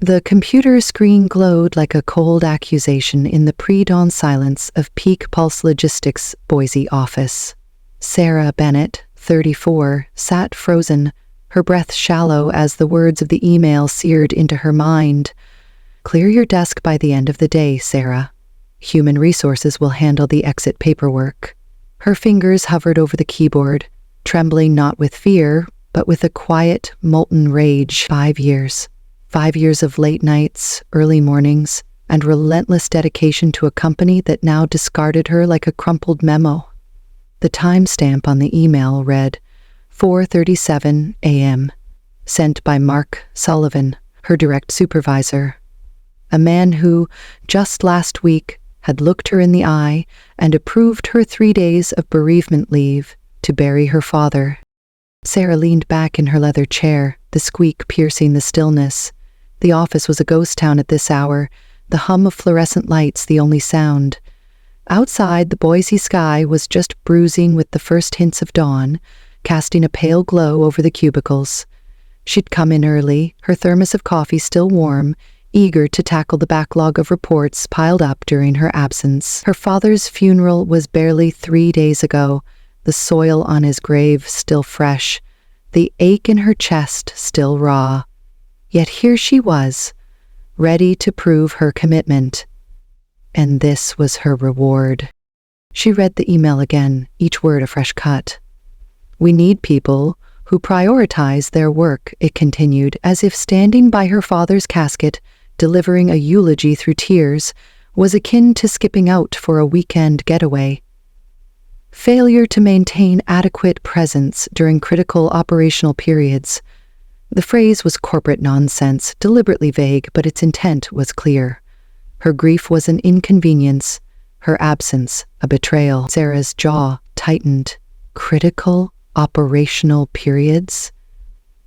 The computer screen glowed like a cold accusation in the pre-dawn silence of Peak Pulse Logistics' Boise office. Sarah Bennett, 34, sat frozen, her breath shallow as the words of the email seared into her mind. "Clear your desk by the end of the day, Sarah. Human Resources will handle the exit paperwork." Her fingers hovered over the keyboard, trembling not with fear, but with a quiet, molten rage. 5 years. 5 years of late nights, early mornings, and relentless dedication to a company that now discarded her like a crumpled memo. The timestamp on the email read 4:37 a.m., sent by Mark Sullivan, her direct supervisor, a man who, just last week, had looked her in the eye and approved her 3 days of bereavement leave to bury her father. Sarah leaned back in her leather chair, the squeak piercing the stillness. The office was a ghost town at this hour, the hum of fluorescent lights the only sound. Outside, the Boise sky was just bruising with the first hints of dawn, casting a pale glow over the cubicles. She'd come in early, her thermos of coffee still warm, eager to tackle the backlog of reports piled up during her absence. Her father's funeral was barely 3 days ago, the soil on his grave still fresh, the ache in her chest still raw. Yet here she was, ready to prove her commitment. And this was her reward. She read the email again, each word a fresh cut. "We need people who prioritize their work," it continued, as if standing by her father's casket, delivering a eulogy through tears, was akin to skipping out for a weekend getaway. Failure to maintain adequate presence during critical operational periods. The phrase was corporate nonsense, deliberately vague, but its intent was clear. Her grief was an inconvenience, her absence a betrayal. Sarah's jaw tightened. Critical operational periods?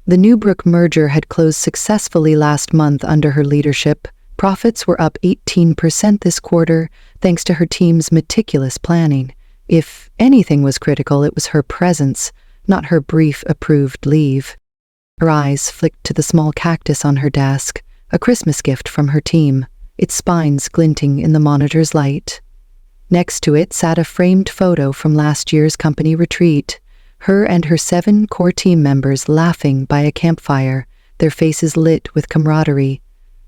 The Newbrook merger had closed successfully last month under her leadership. Profits were up 18% this quarter, thanks to her team's meticulous planning. If anything was critical, it was her presence, not her brief approved leave. Her eyes flicked to the small cactus on her desk, a Christmas gift from her team, its spines glinting in the monitor's light. Next to it sat a framed photo from last year's company retreat, her and her 7 core team members laughing by a campfire, their faces lit with camaraderie.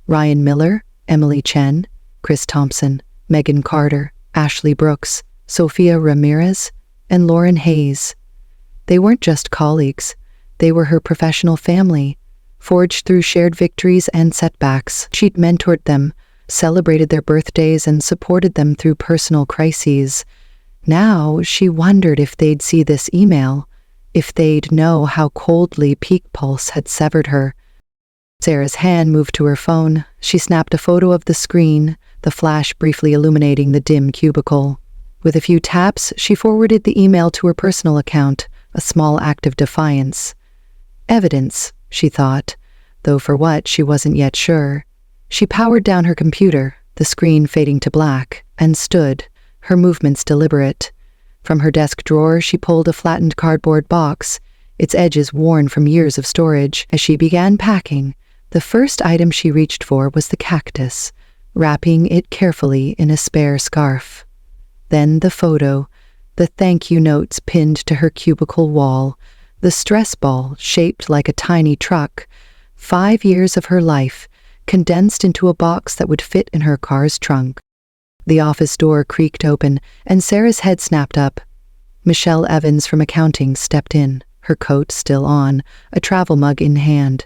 Ryan Miller, Emily Chen, Chris Thompson, Megan Carter, Ashley Brooks, Sophia Ramirez, and Lauren Hayes. They weren't just colleagues. They were her professional family, forged through shared victories and setbacks. She'd mentored them, celebrated their birthdays, and supported them through personal crises. Now she wondered if they'd see this email, if they'd know how coldly Peak Pulse had severed her. Sarah's hand moved to her phone. She snapped a photo of the screen, the flash briefly illuminating the dim cubicle. With a few taps, she forwarded the email to her personal account, a small act of defiance. Evidence, she thought, though for what she wasn't yet sure. She powered down her computer, the screen fading to black, and stood, her movements deliberate. From her desk drawer, she pulled a flattened cardboard box, its edges worn from years of storage. As she began packing, the first item she reached for was the cactus, wrapping it carefully in a spare scarf. Then the photo, the thank you notes pinned to her cubicle wall, the stress ball shaped like a tiny truck, 5 years of her life, condensed into a box that would fit in her car's trunk. The office door creaked open, and Sarah's head snapped up. Michelle Evans from accounting stepped in, her coat still on, a travel mug in hand.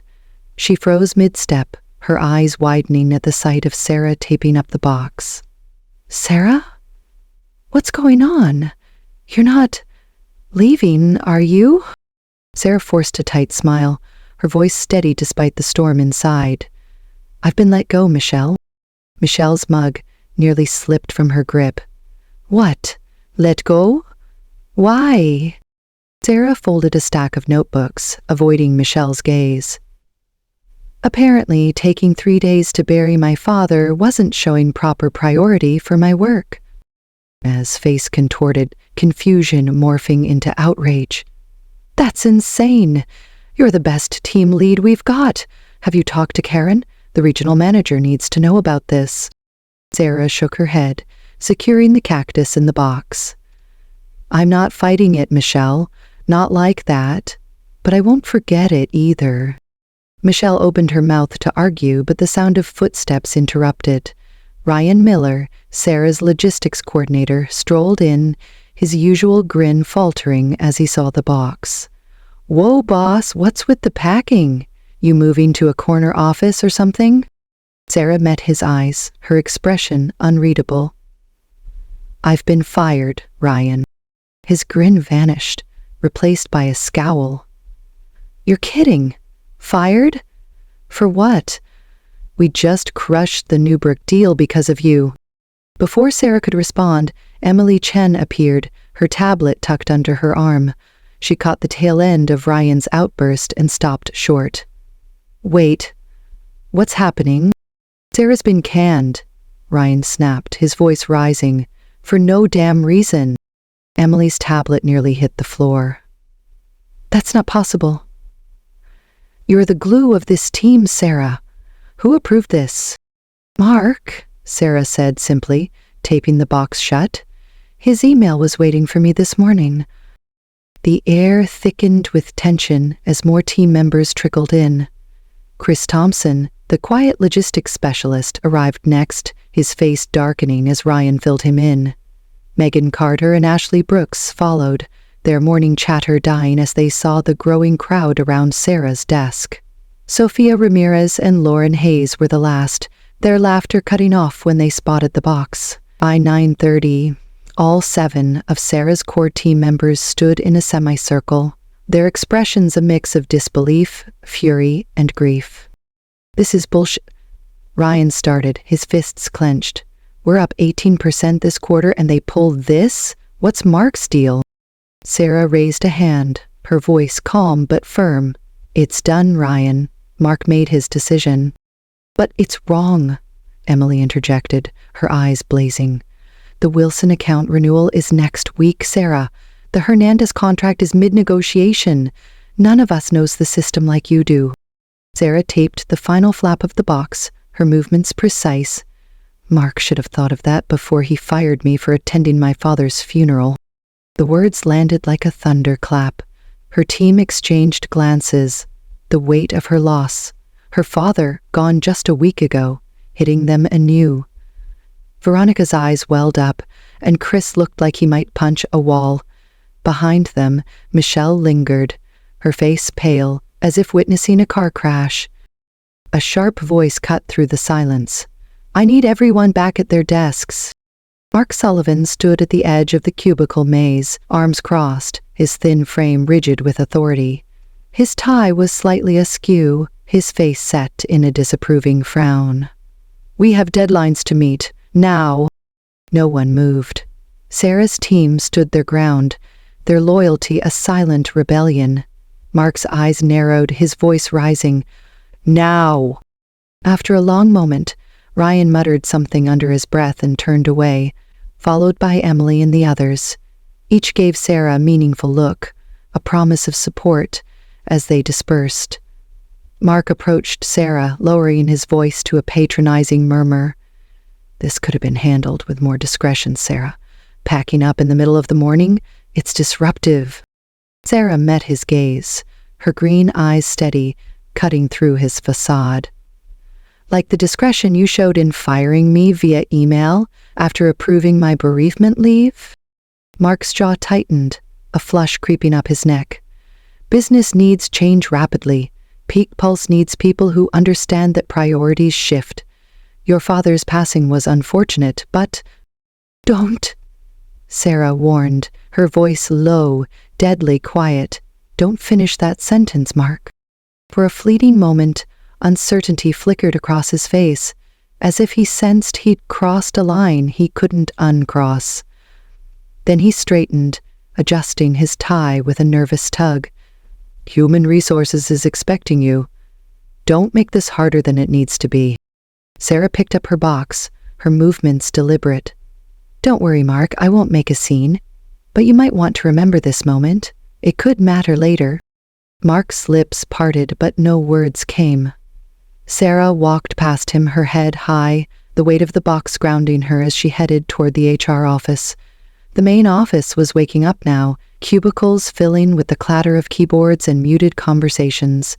She froze mid-step, her eyes widening at the sight of Sarah taping up the box. "Sarah? What's going on? You're not leaving, are you?" Sarah forced a tight smile, her voice steady despite the storm inside. "I've been let go, Michelle." Michelle's mug nearly slipped from her grip. "What? Let go? Why?" Sarah folded a stack of notebooks, avoiding Michelle's gaze. "Apparently, taking 3 days to bury my father wasn't showing proper priority for my work." As face contorted, confusion morphing into outrage. "That's insane. You're the best team lead we've got. Have you talked to Karen, the The regional manager needs to know about this. Sarah shook her head, securing the cactus in the box. I'm not fighting it, Michelle. Not like that. But I won't forget it either. Michelle opened her mouth to argue, but the sound of footsteps interrupted. Ryan Miller, Sarah's logistics coordinator, strolled in, his usual grin faltering as he saw the box. Whoa, boss, what's with the packing? You moving to a corner office or something? Sarah met his eyes, her expression unreadable. I've been fired, Ryan. His grin vanished, replaced by a scowl. You're kidding. Fired? For what? We just crushed the Newbrook deal because of you. Before Sarah could respond, Emily Chen appeared, her tablet tucked under her arm. She caught the tail end of Ryan's outburst and stopped short. Wait, what's happening? Sarah's been canned, Ryan snapped, his voice rising, for no damn reason. Emily's tablet nearly hit the floor. That's not possible. You're the glue of this team, Sarah. Who approved this? Mark, Sarah said simply, taping the box shut. His email was waiting for me this morning. The air thickened with tension as more team members trickled in. Chris Thompson, the quiet logistics specialist, arrived next, his face darkening as Ryan filled him in. Megan Carter and Ashley Brooks followed, their morning chatter dying as they saw the growing crowd around Sarah's desk. Sophia Ramirez and Lauren Hayes were the last, their laughter cutting off when they spotted the box. By 9:30, all 7 of Sarah's core team members stood in a semicircle, their expressions a mix of disbelief, fury, and grief. This is bullshit, Ryan started, his fists clenched. We're up 18% this quarter and they pull this? What's Mark's deal? Sarah raised a hand, her voice calm but firm. It's done, Ryan. Mark made his decision. But it's wrong, Emily interjected, her eyes blazing. The Wilson account renewal is next week, Sarah. The Hernandez contract is mid-negotiation. None of us knows the system like you do. Sarah taped the final flap of the box, her movements precise. Mark should have thought of that before he fired me for attending my father's funeral. The words landed like a thunderclap. Her team exchanged glances. The weight of her loss, her father gone just a week ago, hitting them anew. Veronica's eyes welled up, and Chris looked like he might punch a wall. Behind them, Michelle lingered, her face pale, as if witnessing a car crash. A sharp voice cut through the silence. I need everyone back at their desks. Mark Sullivan stood at the edge of the cubicle maze, arms crossed, his thin frame rigid with authority. His tie was slightly askew, his face set in a disapproving frown. We have deadlines to meet, now. No one moved. Sarah's team stood their ground, their loyalty a silent rebellion. Mark's eyes narrowed, his voice rising. Now! After a long moment, Ryan muttered something under his breath and turned away, followed by Emily and the others. Each gave Sarah a meaningful look, a promise of support, as they dispersed. Mark approached Sarah, lowering his voice to a patronizing murmur. This could have been handled with more discretion, Sarah. Packing up in the middle of the morning? It's disruptive. Sarah met his gaze, her green eyes steady, cutting through his facade. Like the discretion you showed in firing me via email after approving my bereavement leave? Mark's jaw tightened, a flush creeping up his neck. Business needs change rapidly. Peak Pulse needs people who understand that priorities shift. Your father's passing was unfortunate, but... Don't, Sarah warned, her voice low, deadly quiet. Don't finish that sentence, Mark. For a fleeting moment, uncertainty flickered across his face, as if he sensed he'd crossed a line he couldn't uncross. Then he straightened, adjusting his tie with a nervous tug. Human Resources is expecting you. Don't make this harder than it needs to be. Sarah picked up her box, her movements deliberate. Don't worry, Mark, I won't make a scene. But you might want to remember this moment. It could matter later. Mark's lips parted, but no words came. Sarah walked past him, her head high, the weight of the box grounding her as she headed toward the HR office. The main office was waking up now, cubicles filling with the clatter of keyboards and muted conversations.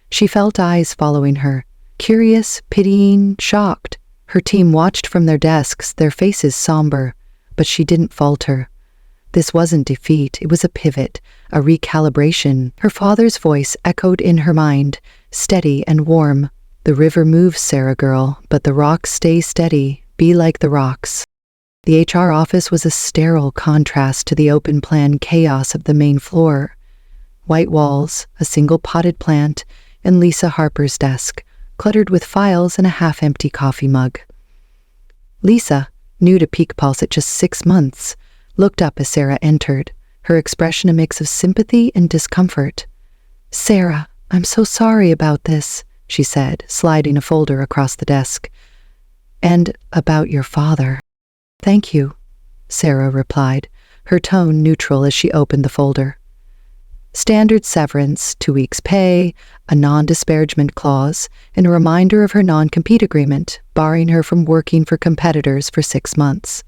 She felt eyes following her, curious, pitying, shocked. Her team watched from their desks, their faces somber, but she didn't falter. This wasn't defeat, it was a pivot, a recalibration. Her father's voice echoed in her mind, steady and warm. "The river moves, Sarah girl, but the rocks stay steady. Be like the rocks." The HR office was a sterile contrast to the open-plan chaos of the main floor. White walls, a single potted plant, and Lisa Harper's desk, cluttered with files and a half-empty coffee mug. Lisa, new to Peak Pulse at just 6 months, looked up as Sarah entered, her expression a mix of sympathy and discomfort. "Sarah, I'm so sorry about this," she said, sliding a folder across the desk. "And about your father." "Thank you," Sarah replied, her tone neutral as she opened the folder. Standard severance, 2 weeks' pay, a non-disparagement clause, and a reminder of her non-compete agreement, barring her from working for competitors for 6 months.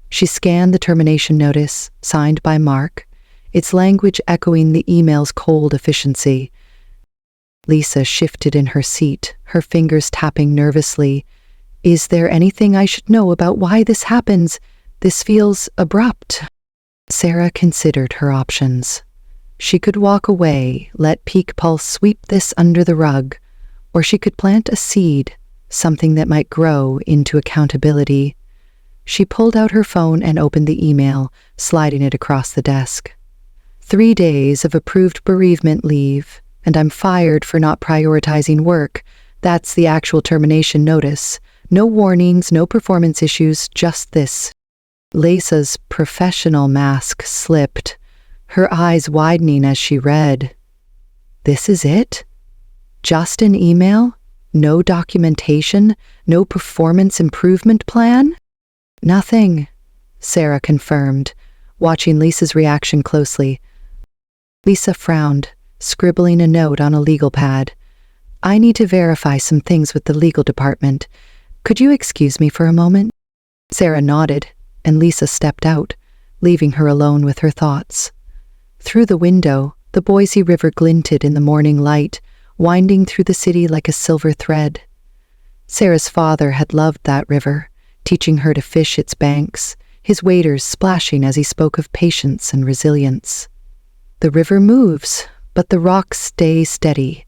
She scanned the termination notice, signed by Mark, its language echoing the email's cold efficiency. Lisa shifted in her seat, her fingers tapping nervously. "Is there anything I should know about why this happens? This feels abrupt." Sarah considered her options. She could walk away, let Peak Pulse sweep this under the rug, or she could plant a seed, something that might grow into accountability. She pulled out her phone and opened the email, sliding it across the desk. 3 days of approved bereavement leave, and I'm fired for not prioritizing work. That's the actual termination notice. No warnings, no performance issues, just this. Lisa's professional mask slipped, her eyes widening as she read. This is it? Just an email? No documentation? No performance improvement plan? "Nothing," Sarah confirmed, watching Lisa's reaction closely. Lisa frowned, scribbling a note on a legal pad. "I need to verify some things with the legal department. Could you excuse me for a moment?" Sarah nodded, and Lisa stepped out, leaving her alone with her thoughts. Through the window, the Boise River glinted in the morning light, winding through the city like a silver thread. Sarah's father had loved that river, teaching her to fish its banks, his waders splashing as he spoke of patience and resilience. The river moves, but the rocks stay steady.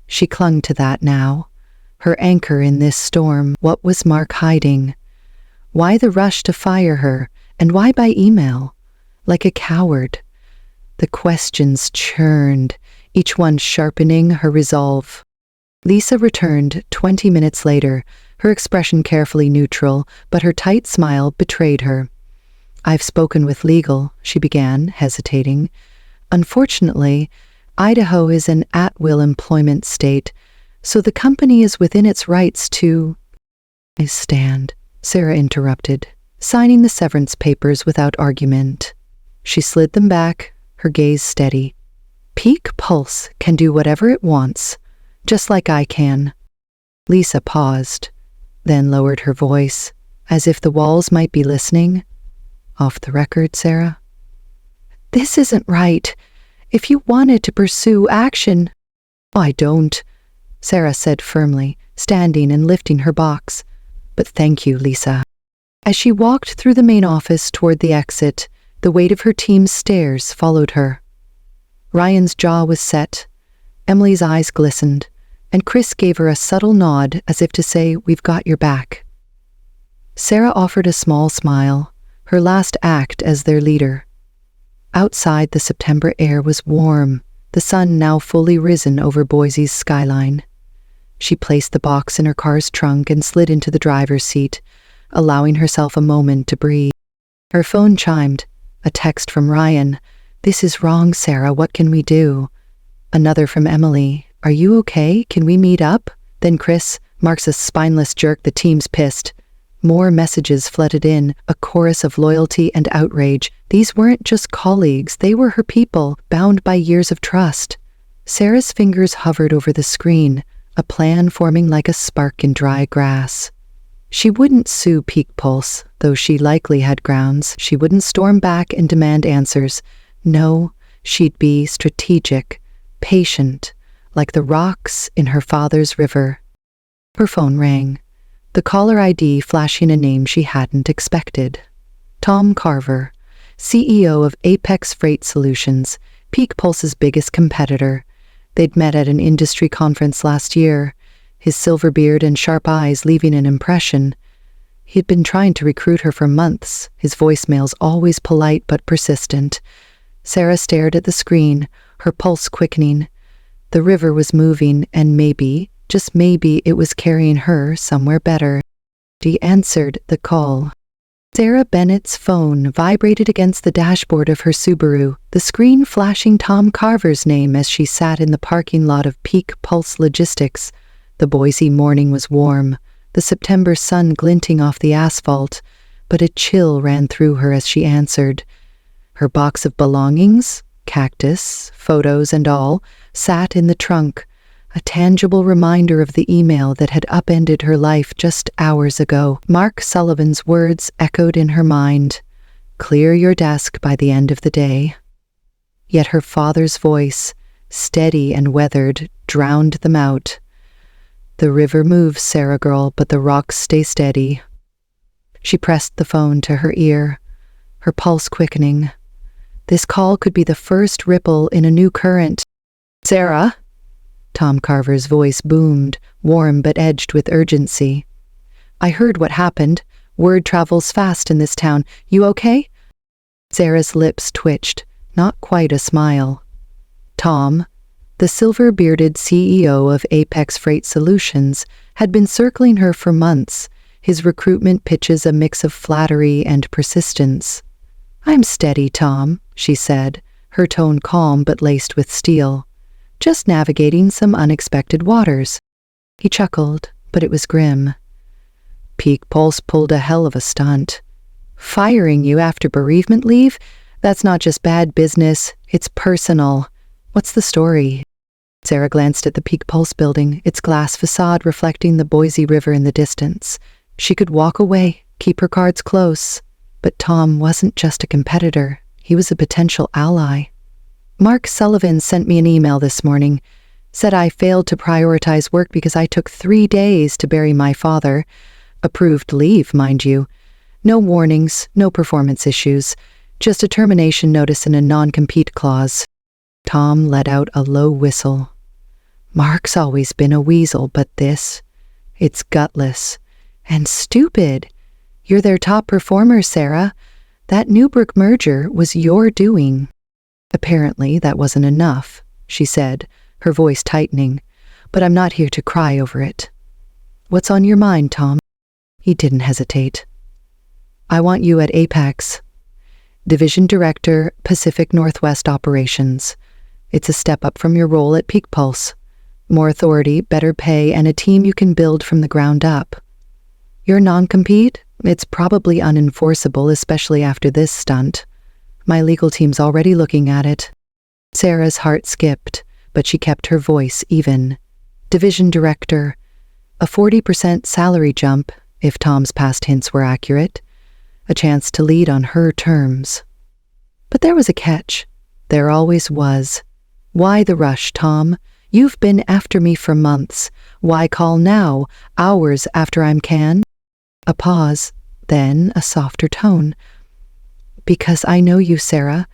She clung to that now, her anchor in this storm. What was Mark hiding? Why the rush to fire her, and why by email? Like a coward. The questions churned, each one sharpening her resolve. Lisa returned 20 minutes later, her expression carefully neutral, but her tight smile betrayed her. "I've spoken with legal," she began, hesitating. "Unfortunately, Idaho is an at-will employment state, so the company is within its rights to—" "I stand," Sarah interrupted, signing the severance papers without argument. She slid them back, her gaze steady. "Peak Pulse can do whatever it wants, just like I can." Lisa paused, then lowered her voice, as if the walls might be listening. "Off the record, Sarah?" "This isn't right. If you wanted to pursue action—" "I don't," Sarah said firmly, standing and lifting her box. "But thank you, Lisa." As she walked through the main office toward the exit, the weight of her team's stares followed her. Ryan's jaw was set, Emily's eyes glistened, and Chris gave her a subtle nod as if to say, "We've got your back." Sarah offered a small smile, her last act as their leader. Outside, the September air was warm, the sun now fully risen over Boise's skyline. She placed the box in her car's trunk and slid into the driver's seat, allowing herself a moment to breathe. Her phone chimed, a text from Ryan. "This is wrong, Sarah, what can we do?" Another from Emily. "Are you okay? Can we meet up?" Then Chris, "Mark's a spineless jerk, the team's pissed." More messages flooded in, a chorus of loyalty and outrage. These weren't just colleagues, they were her people, bound by years of trust. Sarah's fingers hovered over the screen, a plan forming like a spark in dry grass. She wouldn't sue Peak Pulse, though she likely had grounds. She wouldn't storm back and demand answers. No, she'd be strategic, patient, like the rocks in her father's river. Her phone rang, the caller ID flashing a name she hadn't expected. Tom Carver, CEO of Apex Freight Solutions, Peak Pulse's biggest competitor. They'd met at an industry conference last year, his silver beard and sharp eyes leaving an impression. He'd been trying to recruit her for months, his voicemails always polite but persistent. Sarah stared at the screen, her pulse quickening. The river was moving, and maybe, just maybe, it was carrying her somewhere better. She answered the call. Sarah Bennett's phone vibrated against the dashboard of her Subaru, the screen flashing Tom Carver's name as she sat in the parking lot of Peak Pulse Logistics. The Boise morning was warm, the September sun glinting off the asphalt, but a chill ran through her as she answered. Her box of belongings, cactus, photos and all, sat in the trunk, a tangible reminder of the email that had upended her life just hours ago. Mark Sullivan's words echoed in her mind. Clear your desk by the end of the day. Yet her father's voice, steady and weathered, drowned them out. The river moves, Sarah girl, but the rocks stay steady. She pressed the phone to her ear, her pulse quickening. This call could be the first ripple in a new current. Sarah? Tom Carver's voice boomed, warm but edged with urgency. I heard what happened. Word travels fast in this town. You okay? Sarah's lips twitched, not quite a smile. Tom, the silver-bearded CEO of Apex Freight Solutions, had been circling her for months, his recruitment pitches a mix of flattery and persistence. I'm steady, Tom, she said, her tone calm but laced with steel. Just navigating some unexpected waters. He chuckled, but it was grim. Peak Pulse pulled a hell of a stunt. Firing you after bereavement leave? That's not just bad business, it's personal. What's the story? Sarah glanced at the Peak Pulse building, its glass facade reflecting the Boise River in the distance. She could walk away, keep her cards close. But Tom wasn't just a competitor, he was a potential ally. Mark Sullivan sent me an email this morning. Said I failed to prioritize work because I took 3 days to bury my father. Approved leave, mind you. No warnings, no performance issues. Just a termination notice and a non-compete clause. Tom let out a low whistle. Mark's always been a weasel, but this, it's gutless. And stupid. You're their top performer, Sarah. That Newbrook merger was your doing. Apparently, that wasn't enough, she said, her voice tightening. But I'm not here to cry over it. What's on your mind, Tom? He didn't hesitate. I want you at Apex. Division Director, Pacific Northwest Operations. It's a step up from your role at Peak Pulse. More authority, better pay, and a team you can build from the ground up. Your non-compete? It's probably unenforceable, especially after this stunt. My legal team's already looking at it. Sarah's heart skipped, but she kept her voice even. Division Director. A 40% salary jump, if Tom's past hints were accurate. A chance to lead on her terms. But there was a catch. There always was. Why the rush, Tom? You've been after me for months. Why call now, hours after I'm canned? A pause, then a softer tone. Because I know you, Sarah.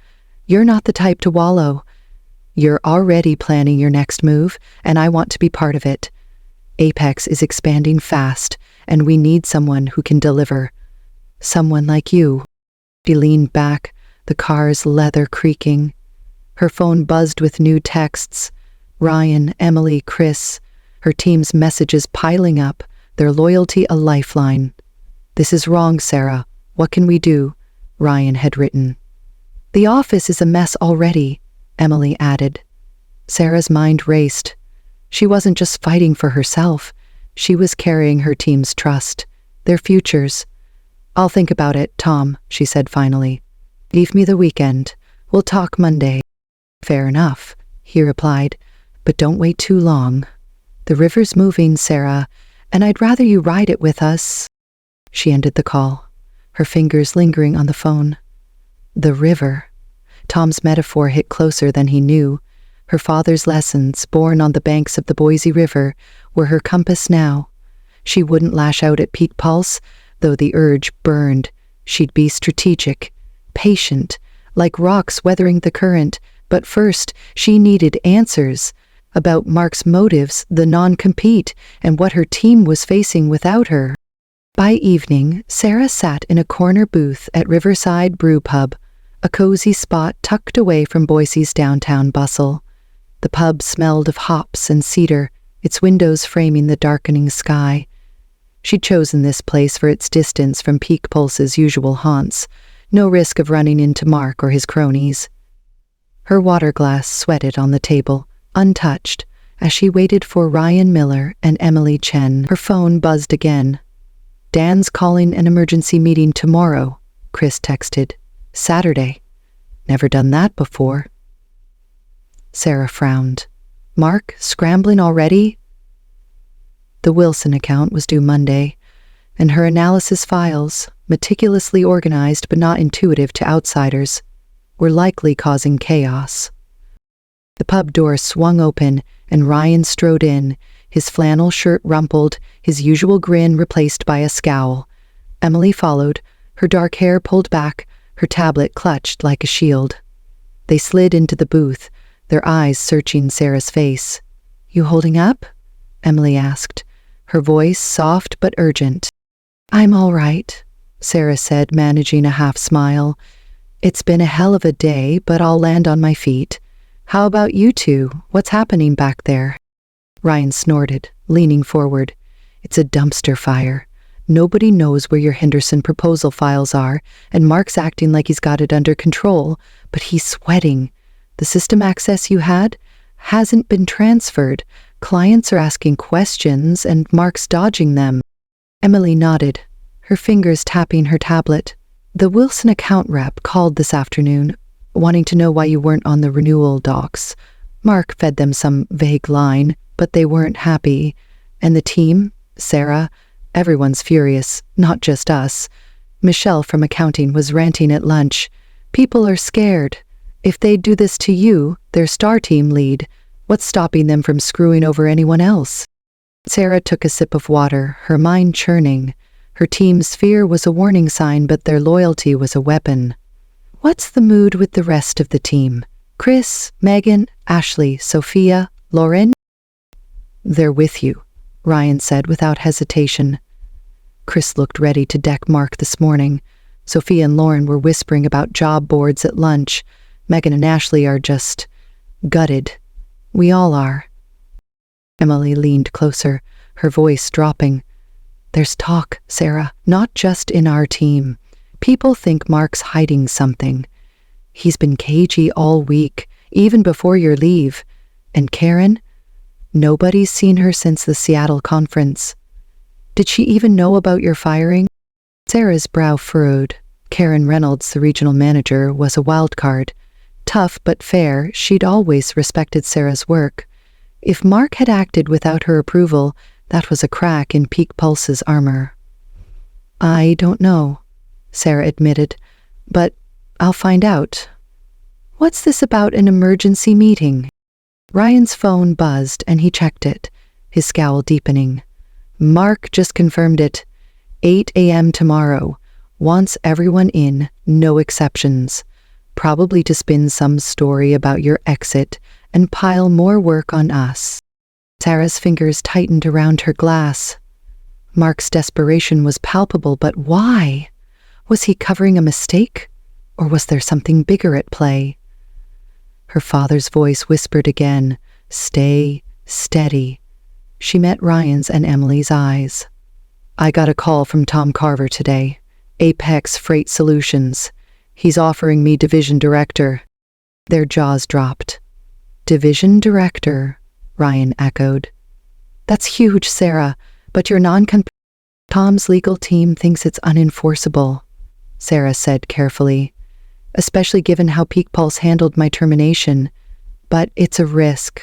You're not the type to wallow. You're already planning your next move, and I want to be part of it. Apex is expanding fast, and we need someone who can deliver. Someone like you. She leaned back, the car's leather creaking. Her phone buzzed with new texts. Ryan, Emily, Chris. Her team's messages piling up, their loyalty a lifeline. This is wrong, Sarah. What can we do? Ryan had written. The office is a mess already, Emily added. Sarah's mind raced. She wasn't just fighting for herself. She was carrying her team's trust, their futures. I'll think about it, Tom, she said finally. Leave me the weekend. We'll talk Monday. Fair enough, he replied, but don't wait too long. The river's moving, Sarah, and I'd rather you ride it with us. She ended the call, her fingers lingering on the phone. The river. Tom's metaphor hit closer than he knew. Her father's lessons, born on the banks of the Boise River, were her compass now. She wouldn't lash out at peak pulse, though the urge burned. She'd be strategic, patient, like rocks weathering the current. But first, she needed answers about Mark's motives, the non-compete, and what her team was facing without her. By evening, Sarah sat in a corner booth at Riverside Brew Pub, a cozy spot tucked away from Boise's downtown bustle. The pub smelled of hops and cedar, its windows framing the darkening sky. She'd chosen this place for its distance from Peak Pulse's usual haunts, no risk of running into Mark or his cronies. Her water glass sweated on the table, untouched, as she waited for Ryan Miller and Emily Chen. Her phone buzzed again. "Dan's calling an emergency meeting tomorrow," Chris texted. "Saturday. Never done that before." Sarah frowned. "Mark, scrambling already?" The Wilson account was due Monday, and her analysis files, meticulously organized but not intuitive to outsiders, were likely causing chaos. The pub door swung open, and Ryan strode in, his flannel shirt rumpled, his usual grin replaced by a scowl. Emily followed, her dark hair pulled back, her tablet clutched like a shield. They slid into the booth, their eyes searching Sarah's face. "You holding up?" Emily asked, her voice soft but urgent. "I'm all right," Sarah said, managing a half-smile. "It's been a hell of a day, but I'll land on my feet. How about you two? What's happening back there?" Ryan snorted, leaning forward. "It's a dumpster fire. Nobody knows where your Henderson proposal files are, and Mark's acting like he's got it under control, but he's sweating. The system access you had hasn't been transferred. Clients are asking questions, and Mark's dodging them." Emily nodded, her fingers tapping her tablet. "The Wilson account rep called this afternoon, wanting to know why you weren't on the renewal docs. Mark fed them some vague line, but they weren't happy. And the team, Sarah, everyone's furious, not just us. Michelle from accounting was ranting at lunch. People are scared. If they do this to you, their star team lead, what's stopping them from screwing over anyone else?" Sarah took a sip of water, her mind churning. Her team's fear was a warning sign, but their loyalty was a weapon. "What's the mood with the rest of the team? Chris, Megan, Ashley, Sophia, Lauren?" "They're with you," Ryan said without hesitation. Chris looked ready to deck Mark this morning. Sophia and Lauren were whispering about job boards at lunch. Megan and Ashley are just gutted. We all are. Emily leaned closer, her voice dropping. "There's talk, Sarah, not just in our team. People think Mark's hiding something. He's been cagey all week, even before your leave. And Karen? Nobody's seen her since the Seattle conference. Did she even know about your firing?" Sarah's brow furrowed. Karen Reynolds, the regional manager, was a wild card. Tough but fair, she'd always respected Sarah's work. If Mark had acted without her approval, that was a crack in Peak Pulse's armor. "I don't know," Sarah admitted, "but I'll find out. What's this about an emergency meeting?" Ryan's phone buzzed and he checked it, his scowl deepening. "Mark just confirmed it. 8 a.m. tomorrow. Wants everyone in, no exceptions. Probably to spin some story about your exit and pile more work on us." Sarah's fingers tightened around her glass. Mark's desperation was palpable, but why? Was he covering a mistake? Or was there something bigger at play? Her father's voice whispered again, "Stay steady." She met Ryan's and Emily's eyes. "I got a call from Tom Carver today. Apex Freight Solutions. He's offering me division director." Their jaws dropped. "Division director," Ryan echoed. "That's huge, Sarah, but your Tom's legal team thinks it's unenforceable," Sarah said carefully, "especially given how Peak Pulse handled my termination. But it's a risk."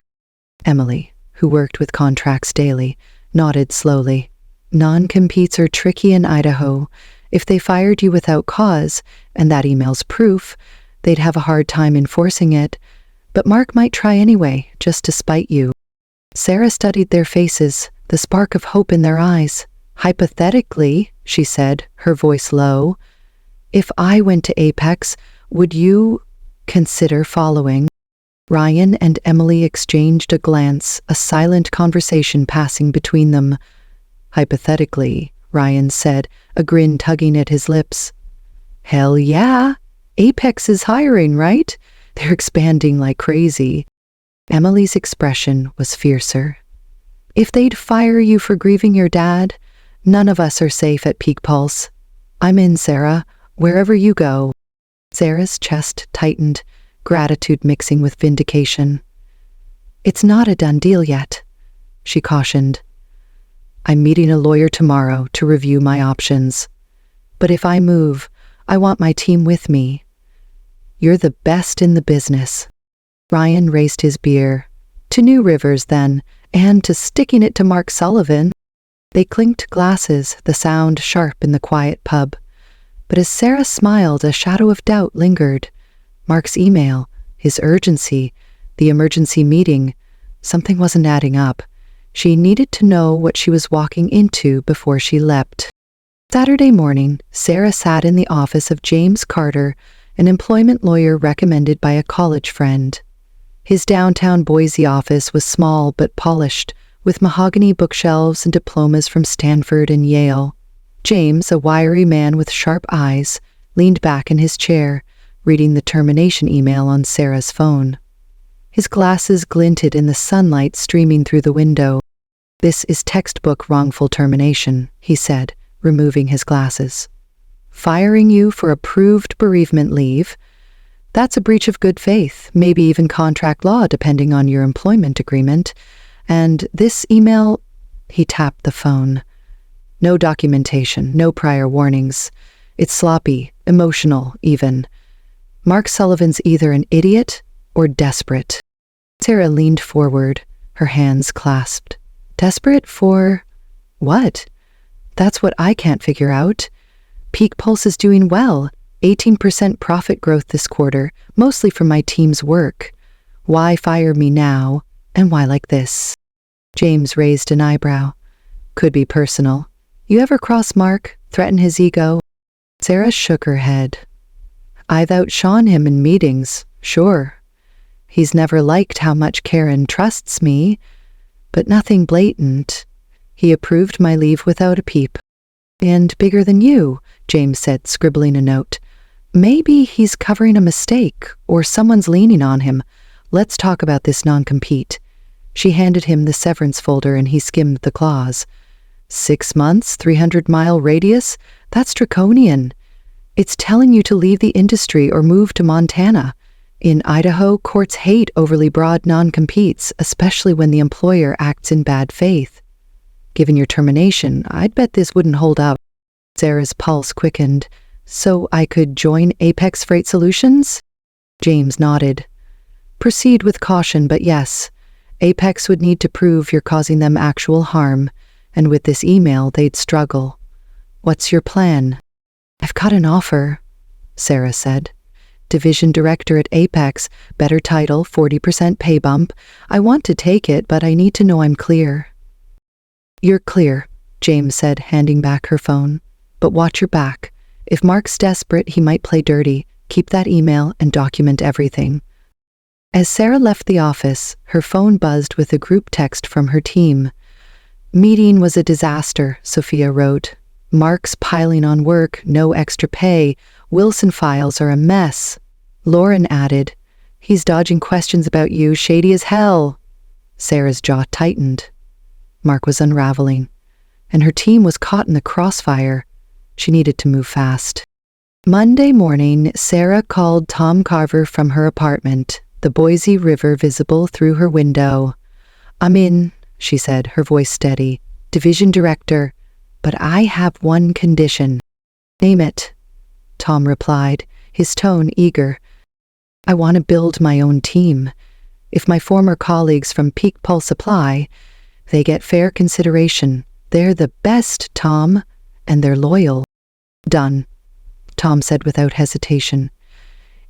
Emily, who worked with contracts daily, nodded slowly. Non-competes are tricky in Idaho. If they fired you without cause, and that email's proof, they'd have a hard time enforcing it. But Mark might try anyway, just to spite you. Sarah studied their faces, the spark of hope in their eyes. Hypothetically, she said, her voice low, if I went to Apex, would you consider following? Ryan and Emily exchanged a glance, a silent conversation passing between them. Hypothetically, Ryan said, a grin tugging at his lips. Hell yeah! Apex is hiring, right? They're expanding like crazy. Emily's expression was fiercer. If they'd fire you for grieving your dad, none of us are safe at Peak Pulse. I'm in, Sarah, wherever you go. Sarah's chest tightened, gratitude mixing with vindication. It's not a done deal yet, she cautioned. I'm meeting a lawyer tomorrow to review my options. But if I move, I want my team with me. You're the best in the business. Ryan raised his beer. To New Rivers, then, and to sticking it to Mark Sullivan. They clinked glasses, the sound sharp in the quiet pub. But as Sarah smiled, a shadow of doubt lingered. Mark's email, his urgency, the emergency meeting, something wasn't adding up. She needed to know what she was walking into before she leapt. Saturday morning, Sarah sat in the office of James Carter, an employment lawyer recommended by a college friend. His downtown Boise office was small but polished, with mahogany bookshelves and diplomas from Stanford and Yale. James, a wiry man with sharp eyes, leaned back in his chair, reading the termination email on Sarah's phone. His glasses glinted in the sunlight streaming through the window. This is textbook wrongful termination, he said, removing his glasses. Firing you for approved bereavement leave. That's a breach of good faith, maybe even contract law depending on your employment agreement. And this email, he tapped the phone. No documentation, no prior warnings. It's sloppy, emotional, even. Mark Sullivan's either an idiot or desperate. Sarah leaned forward, her hands clasped. Desperate for what? That's what I can't figure out. Peak Pulse is doing well, 18% profit growth this quarter, mostly from my team's work. Why fire me now, and why like this? James raised an eyebrow. Could be personal. You ever cross Mark, threaten his ego? Sarah shook her head. I've outshone him in meetings, sure. He's never liked how much Karen trusts me, but nothing blatant. He approved my leave without a peep. And bigger than you, James said, scribbling a note. Maybe he's covering a mistake, or someone's leaning on him. Let's talk about this non-compete. She handed him the severance folder and he skimmed the clause. 6 months, 300-mile radius? That's draconian. It's telling you to leave the industry or move to Montana. In Idaho, courts hate overly broad non-competes, especially when the employer acts in bad faith. Given your termination, I'd bet this wouldn't hold up. Sarah's pulse quickened. So I could join Apex Freight Solutions? James nodded. Proceed with caution, but yes. Apex would need to prove you're causing them actual harm, and with this email, they'd struggle. What's your plan? I've got an offer, Sarah said. Division Director at Apex, better title, 40% pay bump. I want to take it, but I need to know I'm clear. You're clear, James said, handing back her phone. But watch your back. If Mark's desperate, he might play dirty. Keep that email and document everything. As Sarah left the office, her phone buzzed with a group text from her team. Meeting was a disaster, Sophia wrote. Mark's piling on work, no extra pay. Wilson files are a mess. Lauren added, he's dodging questions about you, shady as hell. Sarah's jaw tightened. Mark was unraveling, and her team was caught in the crossfire. She needed to move fast. Monday morning, Sarah called Tom Carver from her apartment, the Boise River visible through her window. I'm in, she said, her voice steady. Division Director, but I have one condition. Name it, Tom replied, his tone eager. I want to build my own team. If my former colleagues from Peak Pulse apply, they get fair consideration. They're the best, Tom, and they're loyal. Done, Tom said without hesitation.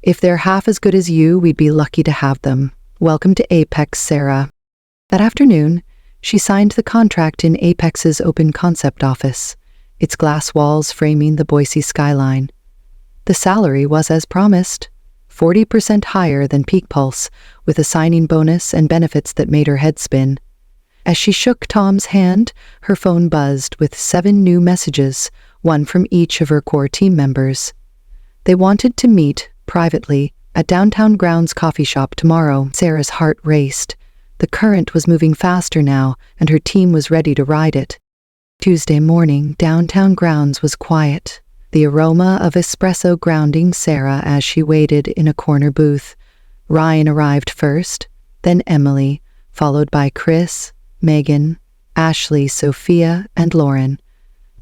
If they're half as good as you, we'd be lucky to have them. Welcome to Apex, Sarah. That afternoon, she signed the contract in Apex's open concept office, its glass walls framing the Boise skyline. The salary was as promised, 40% higher than Peak Pulse, with a signing bonus and benefits that made her head spin. As she shook Tom's hand, her phone buzzed with 7 new messages, one from each of her core team members. They wanted to meet, privately, at Downtown Grounds coffee shop tomorrow. Sarah's heart raced. The current was moving faster now, and her team was ready to ride it. Tuesday morning, Downtown Grounds was quiet, the aroma of espresso grounding Sarah as she waited in a corner booth. Ryan arrived first, then Emily, followed by Chris, Megan, Ashley, Sophia, and Lauren.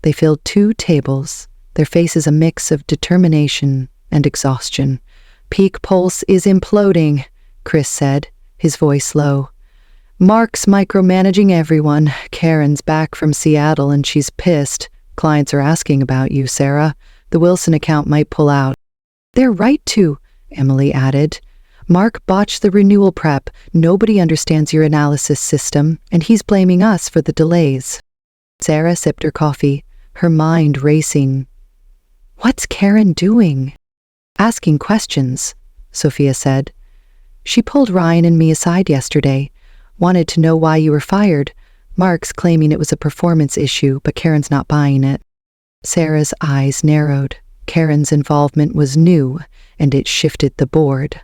They filled 2 tables, their faces a mix of determination and exhaustion. Peak Pulse is imploding, Chris said, his voice low. Mark's micromanaging everyone. Karen's back from Seattle and she's pissed. Clients are asking about you, Sarah. The Wilson account might pull out. They're right to, Emily added. Mark botched the renewal prep. Nobody understands your analysis system, and he's blaming us for the delays. Sarah sipped her coffee, her mind racing. What's Karen doing? Asking questions, Sophia said. She pulled Ryan and me aside yesterday. Wanted to know why you were fired. Mark's claiming it was a performance issue, but Karen's not buying it. Sarah's eyes narrowed. Karen's involvement was new, and it shifted the board.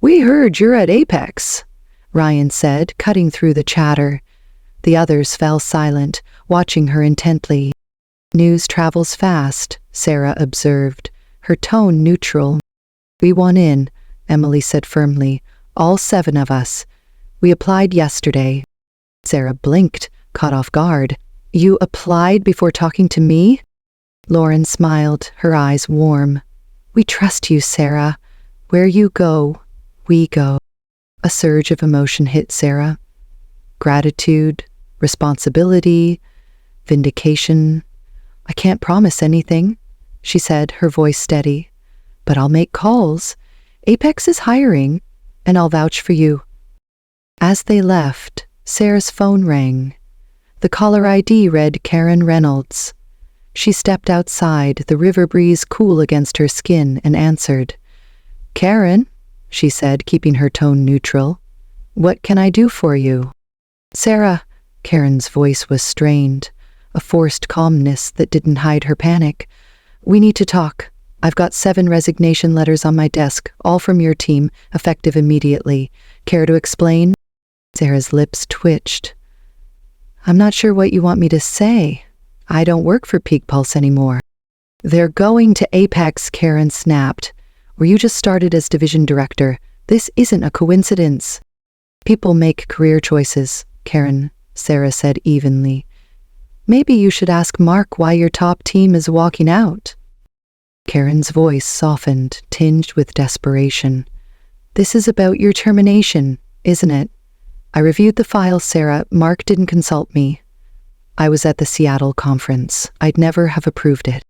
We heard you're at Apex, Ryan said, cutting through the chatter. The others fell silent, watching her intently. News travels fast, Sarah observed, her tone neutral. We want in, Emily said firmly, all 7 of us. We applied yesterday. Sarah blinked, caught off guard. You applied before talking to me? Lauren smiled, her eyes warm. We trust you, Sarah. Where you go, we go. A surge of emotion hit Sarah. Gratitude, responsibility, vindication. I can't promise anything, she said, her voice steady. But I'll make calls. Apex is hiring, and I'll vouch for you. As they left, Sarah's phone rang. The caller ID read Karen Reynolds. She stepped outside, the river breeze cool against her skin, and answered. Karen, she said, keeping her tone neutral. What can I do for you? Sarah, Karen's voice was strained, a forced calmness that didn't hide her panic. We need to talk. I've got 7 resignation letters on my desk, all from your team, effective immediately. Care to explain? Sarah's lips twitched. I'm not sure what you want me to say. I don't work for Peak Pulse anymore. They're going to Apex, Karen snapped. Where you just started as division director. This isn't a coincidence. People make career choices, Karen, Sarah said evenly. Maybe you should ask Mark why your top team is walking out. Karen's voice softened, tinged with desperation. This is about your termination, isn't it? I reviewed the file, Sarah. Mark didn't consult me. I was at the Seattle conference. I'd never have approved it.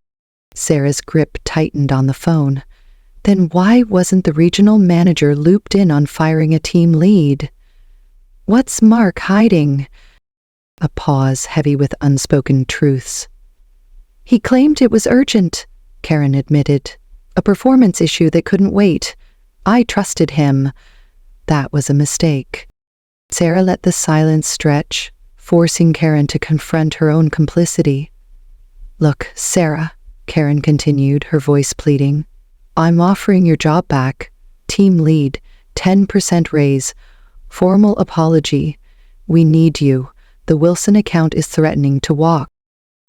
Sarah's grip tightened on the phone. Then why wasn't the regional manager looped in on firing a team lead? What's Mark hiding? A pause heavy with unspoken truths. He claimed it was urgent, Karen admitted. A performance issue that couldn't wait. I trusted him. That was a mistake. Sarah let the silence stretch, forcing Karen to confront her own complicity. Look, Sarah, Karen continued, her voice pleading. I'm offering your job back. Team lead, 10% raise, formal apology. We need you. The Wilson account is threatening to walk.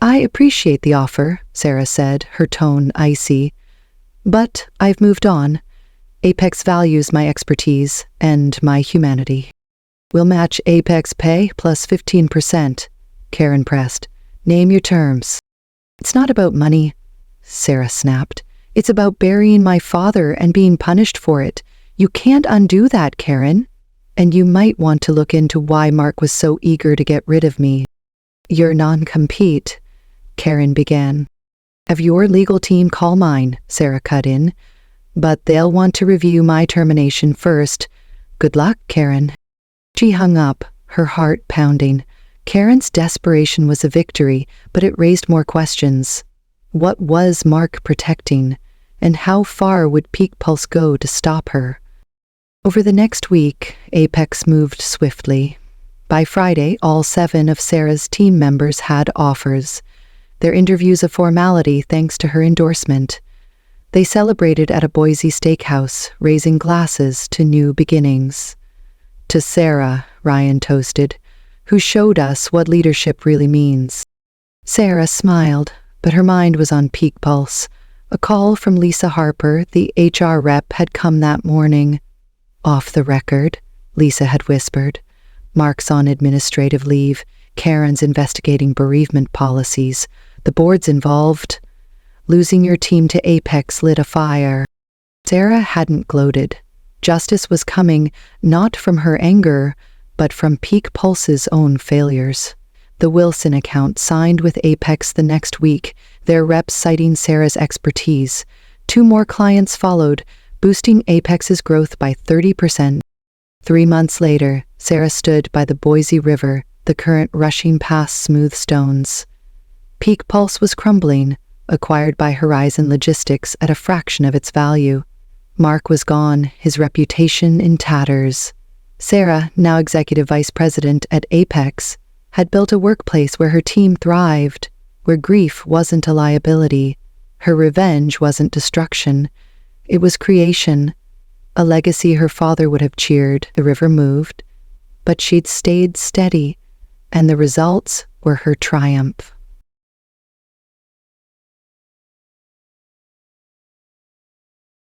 I appreciate the offer, Sarah said, her tone icy. But I've moved on. Apex values my expertise and my humanity. We'll match Apex pay plus 15%, Karen pressed. Name your terms. It's not about money, Sarah snapped. It's about burying my father and being punished for it. You can't undo that, Karen. And you might want to look into why Mark was so eager to get rid of me. Your non-compete, Karen began. Have your legal team call mine, Sarah cut in. But they'll want to review my termination first. Good luck, Karen. She hung up, her heart pounding. Karen's desperation was a victory, but it raised more questions. What was Mark protecting? And how far would Peak Pulse go to stop her? Over the next week, Apex moved swiftly. By Friday, all 7 of Sarah's team members had offers. Their interviews a formality thanks to her endorsement. They celebrated at a Boise steakhouse, raising glasses to new beginnings. To Sarah, Ryan toasted, who showed us what leadership really means. Sarah smiled, but her mind was on Peak Pulse. A call from Lisa Harper, the HR rep, had come that morning. Off the record, Lisa had whispered. Mark's on administrative leave. Karen's investigating bereavement policies. The board's involved. Losing your team to Apex lit a fire. Sarah hadn't gloated. Justice was coming, not from her anger, but from Peak Pulse's own failures. The Wilson account signed with Apex the next week, their reps citing Sarah's expertise. 2 more clients followed, boosting Apex's growth by 30%. 3 months later, Sarah stood by the Boise River, the current rushing past smooth stones. Peak Pulse was crumbling, acquired by Horizon Logistics at a fraction of its value. Mark was gone, his reputation in tatters. Sarah, now executive vice president at Apex, had built a workplace where her team thrived, where grief wasn't a liability, her revenge wasn't destruction. It was creation, a legacy her father would have cheered. The river moved, but she'd stayed steady, and the results were her triumph.